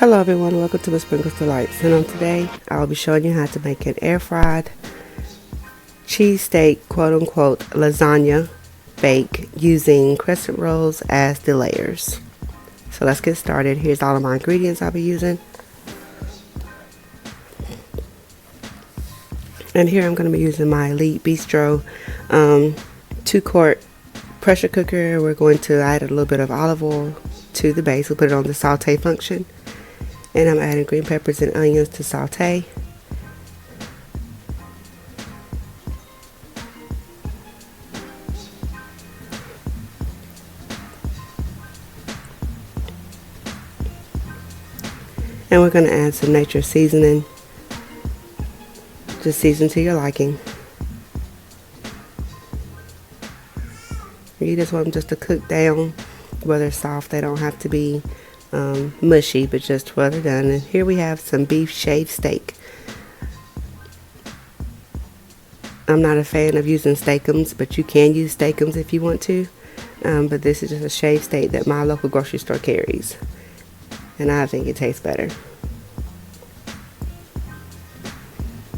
Hello everyone, welcome to MsSprinkles Delights, and on today I'll be showing you how to make an air-fried cheesesteak quote-unquote lasagna bake using crescent rolls as the layers. So let's get started. Here's all of my ingredients I'll be using. And here I'm going to be using my Elite Bistro 2-quart pressure cooker. We're going to add a little bit of olive oil to the base. We'll put it on the saute function. And I'm adding green peppers and onions to saute. And we're going to add some nature seasoning. Just season to your liking. You just want them just to cook down, where they're soft. They don't have to be mushy, but just well done. And here we have some beef shaved steak. I'm not a fan of using steakums, but you can use steakums if you want to. But this is just a shaved steak that my local grocery store carries, and I think it tastes better.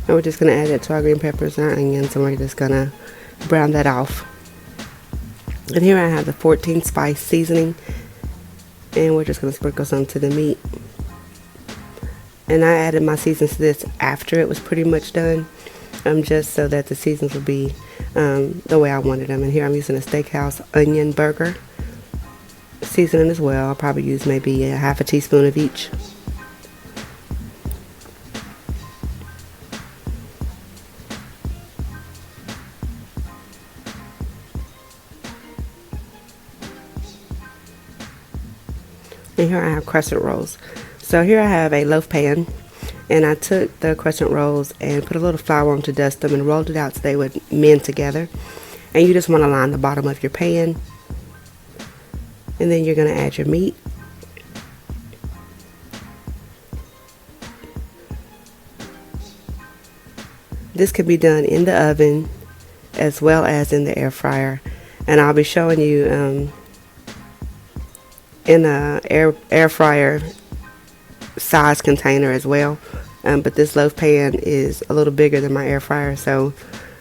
And we're just going to add that to our green peppers and our onions, and we're just going to brown that off. And here I have the 14 spice seasoning, and we're just going to sprinkle some to the meat. And I added my seasons to this after it was pretty much done, just so that the seasons would be the way I wanted them. And here I'm using a steakhouse onion burger seasoning as well. I'll probably use maybe a half a teaspoon of each. And here I have crescent rolls. So here I have a loaf pan, and I took the crescent rolls and put a little flour on to dust them and rolled it out so they would mend together. And you just want to line the bottom of your pan, and then you're going to add your meat. This can be done in the oven as well as in the air fryer, and I'll be showing you in a air fryer size container as well, but this loaf pan is a little bigger than my air fryer, so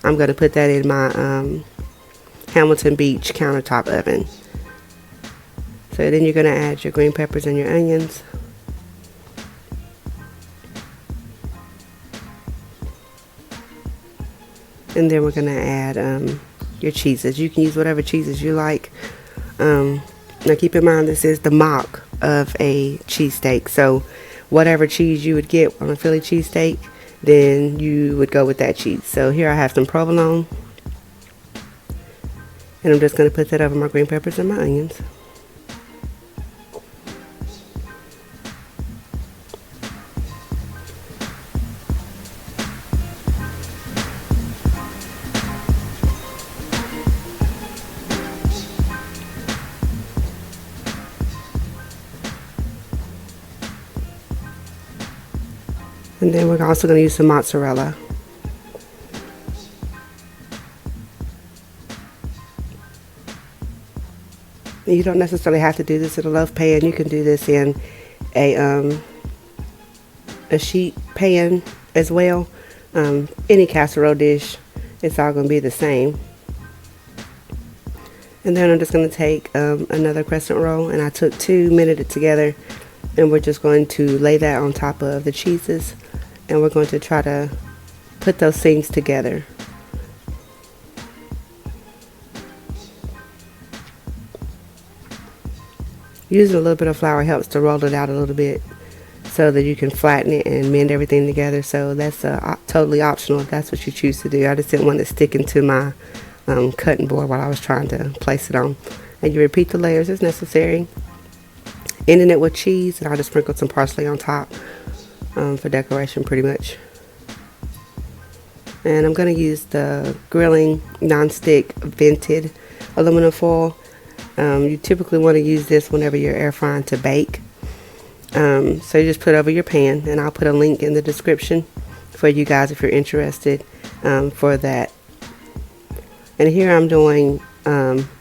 I'm going to put that in my Hamilton Beach countertop oven. So then you're going to add your green peppers and your onions, and then we're going to add your cheeses. You can use whatever cheeses you like. Now keep in mind, this is the mock of a cheesesteak, so whatever cheese you would get on a Philly cheesesteak, then you would go with that cheese. So here I have some provolone, and I'm just going to put that over my green peppers and my onions. And then we're also going to use some mozzarella. You don't necessarily have to do this in a loaf pan. You can do this in a sheet pan as well. Any casserole dish, it's all going to be the same. And then I'm just going to take another crescent roll, and I took 2, mended it together, and we're just going to lay that on top of the cheeses. And we're going to try to put those seams together. Using a little bit of flour helps to roll it out a little bit so that you can flatten it and mend everything together. So that's totally optional if that's what you choose to do. I just didn't want it sticking to my cutting board while I was trying to place it on. And you repeat the layers as necessary, ending it with cheese, and I'll just sprinkle some parsley on top. For decoration pretty much. And I'm going to use the grilling non-stick vented aluminum foil. You typically want to use this whenever you're air frying to bake. So you just put it over your pan, and I'll put a link in the description for you guys if you're interested for that. And here I'm doing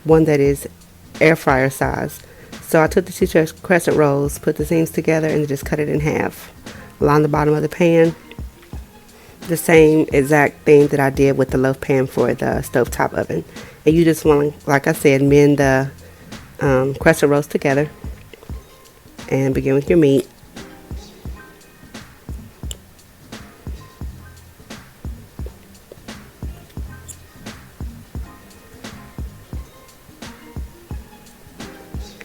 one that is air fryer size. So I took the two crescent rolls, put the seams together, and just cut it in half. Line the bottom of the pan. The same exact thing that I did with the loaf pan for the stovetop oven. And you just want to, like I said, mend the crescent rolls together. And begin with your meat.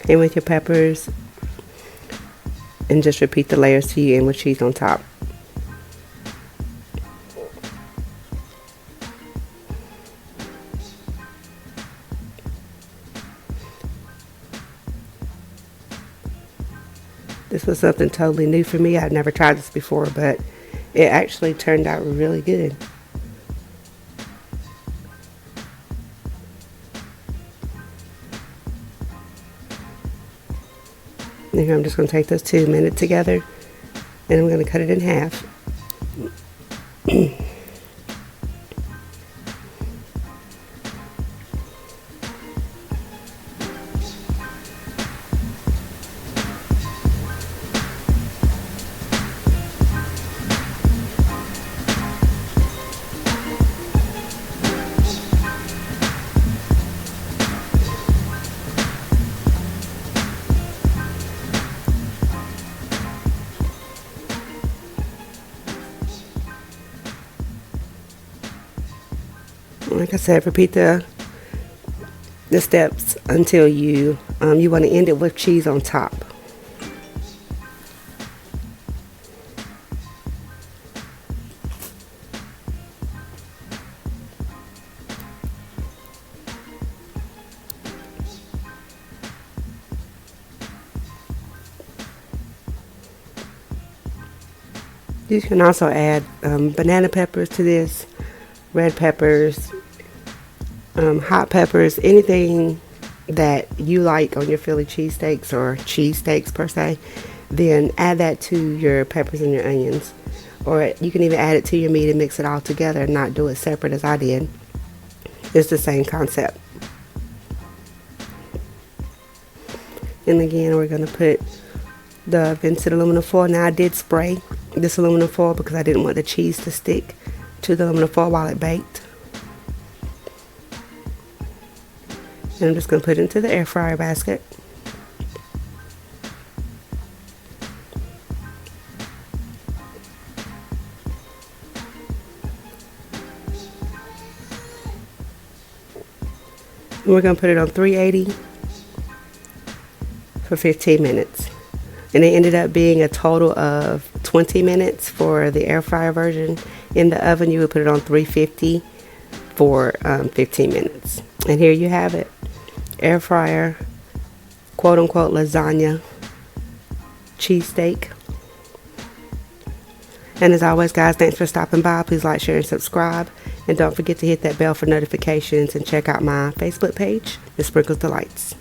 And with your peppers, and just repeat the layers till you end with cheese on top. This was something totally new for me. I'd never tried this before, but it actually turned out really good. And here I'm just going to take those two, mend it together, and I'm going to cut it in half. Like I said, repeat the steps until you want to end it with cheese on top. You can also add banana peppers to this, red peppers, hot peppers, anything that you like on your Philly cheesesteaks or cheesesteaks per se. Then add that to your peppers and your onions. Or you can even add it to your meat and mix it all together and not do it separate as I did. It's the same concept. And again, we're going to put the vented aluminum foil. Now I did spray this aluminum foil because I didn't want the cheese to stick to the aluminum foil while it baked. And I'm just going to put it into the air fryer basket. And we're going to put it on 380 for 15 minutes. And it ended up being a total of 20 minutes for the air fryer version. In the oven, you would put it on 350 for 15 minutes. And here you have it. Air fryer, quote unquote, lasagna cheesesteak. And as always, guys, thanks for stopping by. Please like, share, and subscribe. And don't forget to hit that bell for notifications and check out my Facebook page, MsSprinkles Delights.